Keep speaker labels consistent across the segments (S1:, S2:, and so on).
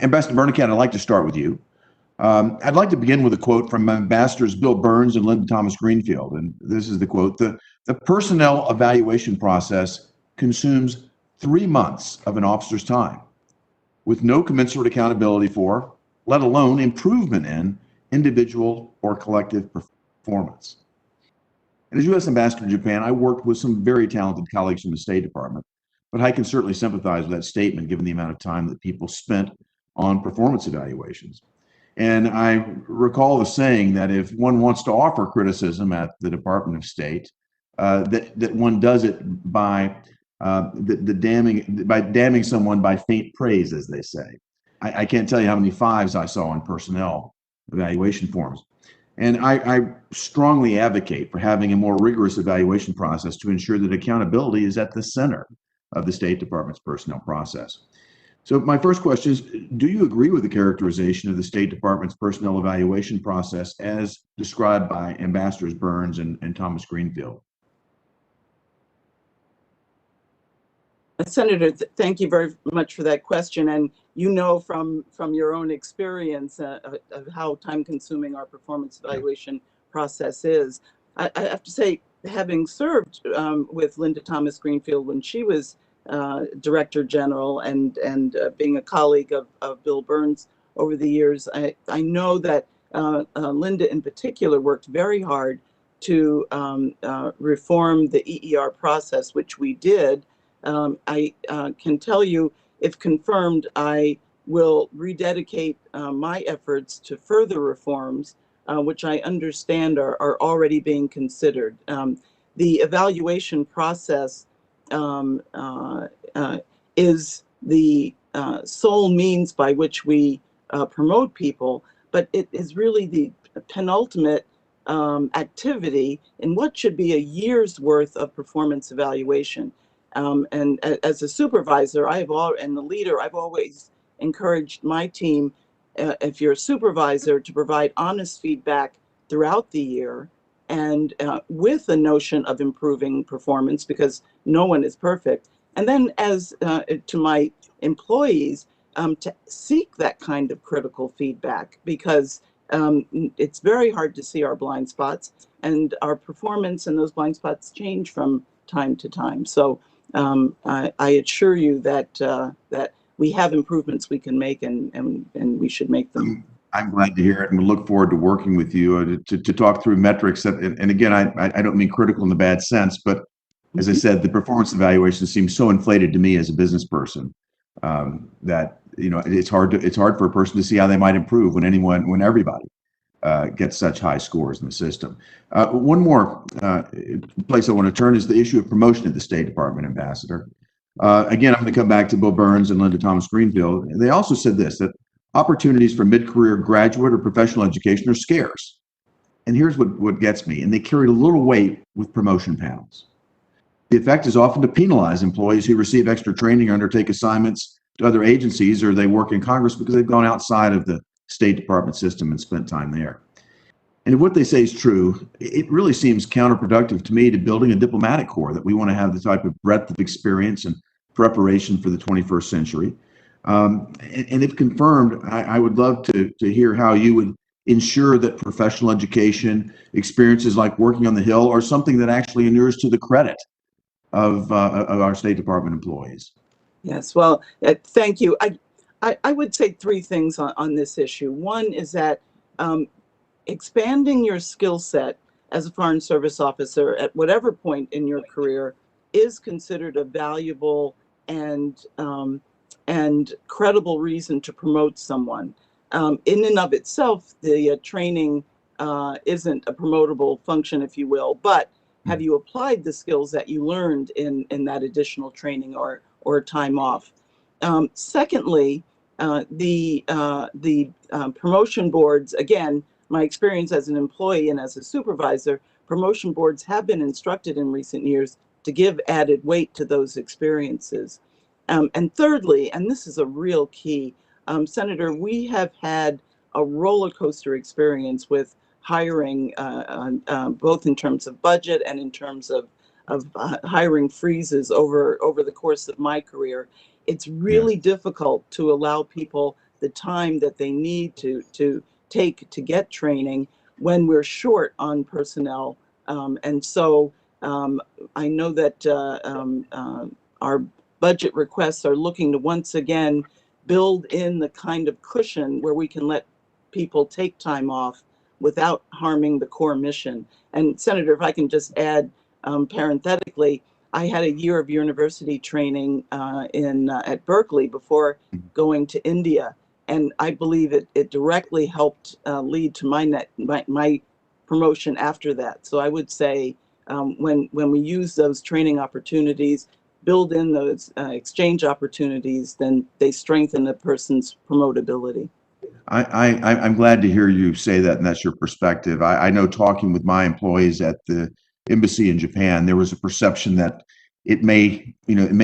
S1: Ambassador Bernanke, I'd like to start with you. I'd like to begin with a quote from Ambassadors Bill Burns and Linda Thomas Greenfield. And this is the quote: the personnel evaluation process consumes 3 months of an officer's time with no commensurate accountability for, let alone improvement in, individual or collective performance. And as U.S. Ambassador to Japan, I worked with some very talented colleagues from the State Department, but I can certainly sympathize with that statement given the amount of time that people spent on performance evaluations. And I recall the saying that if one wants to offer criticism at the Department of State, that one does it by damning someone by faint praise, as they say. I can't tell you how many fives I saw on personnel evaluation forms. And I strongly advocate for having a more rigorous evaluation process to ensure that accountability is at the center of the State Department's personnel process. So my first question is, do you agree with the characterization of the State Department's personnel evaluation process as described by Ambassadors Burns and Thomas Greenfield?
S2: Senator, thank you very much for that question. And you know from your own experience of how time-consuming our performance evaluation process is. I have to say, having served with Linda Thomas Greenfield when she was Director General and being a colleague of Bill Burns over the years, I know that Linda in particular worked very hard to reform the EER process, which we did. I can tell you, if confirmed, I will rededicate my efforts to further reforms, which I understand are already being considered. The evaluation process is the sole means by which we promote people, but it is really the penultimate activity in what should be a year's worth of performance evaluation. And as a supervisor, and the leader, I've always encouraged my team, if you're a supervisor, to provide honest feedback throughout the year, and with a notion of improving performance, because no one is perfect. And then as to my employees, to seek that kind of critical feedback, because it's very hard to see our blind spots, and our performance and those blind spots change from time to time. So I assure you that that we have improvements we can make, and we should make them.
S1: I'm glad to hear it, and we look forward to working with you to talk through metrics. And again, I don't mean critical in the bad sense, but as I said, the performance evaluation seems so inflated to me as a business person that it's hard for a person to see how they might improve when everybody gets such high scores in the system. One more place I want to turn is the issue of promotion at the State Department, Ambassador. Again, I'm going to come back to Bill Burns and Linda Thomas Greenfield. They also said this, that opportunities for mid-career graduate or professional education are scarce. And here's what gets me, and they carry a little weight with promotion panels. The effect is often to penalize employees who receive extra training or undertake assignments to other agencies, or they work in Congress because they've gone outside of the State Department system and spent time there. And if what they say is true, it really seems counterproductive to me to building a diplomatic corps that we want to have the type of breadth of experience and preparation for the 21st century. And if confirmed, I would love to hear how you would ensure that professional education experiences like working on the Hill are something that actually inures to the credit of our State Department employees.
S2: Yes, well, thank you. I would say three things on this issue. One is that expanding your skill set as a Foreign Service officer at whatever point in your career is considered a valuable and credible reason to promote someone. In and of itself, the training isn't a promotable function, if you will, but have you applied the skills that you learned in that additional training or time off? Secondly, the promotion boards, again, my experience as an employee and as a supervisor, promotion boards have been instructed in recent years to give added weight to those experiences. And thirdly, and this is a real key, Senator, we have had a roller coaster experience with hiring, both in terms of budget and in terms of hiring freezes over the course of my career. it's really difficult to allow people the time that they need to take to get training when we're short on personnel. And so I know that our budget requests are looking to once again build in the kind of cushion where we can let people take time off without harming the core mission. And Senator, if I can just add parenthetically, I had a year of university training at Berkeley before going to India, and I believe it directly helped lead to my promotion after that. So I would say when we use those training opportunities, build in those exchange opportunities, then they strengthen the person's promotability.
S1: I'm glad to hear you say that, and that's your perspective. I know talking with my employees at the embassy in Japan, there was a perception that it may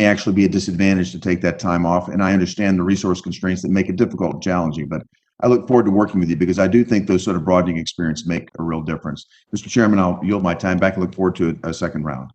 S1: actually be a disadvantage to take that time off. And I understand the resource constraints that make it difficult and challenging, but I look forward to working with you because I do think those sort of broadening experiences make a real difference. Mr. Chairman, I'll yield my time back and look forward to a second round.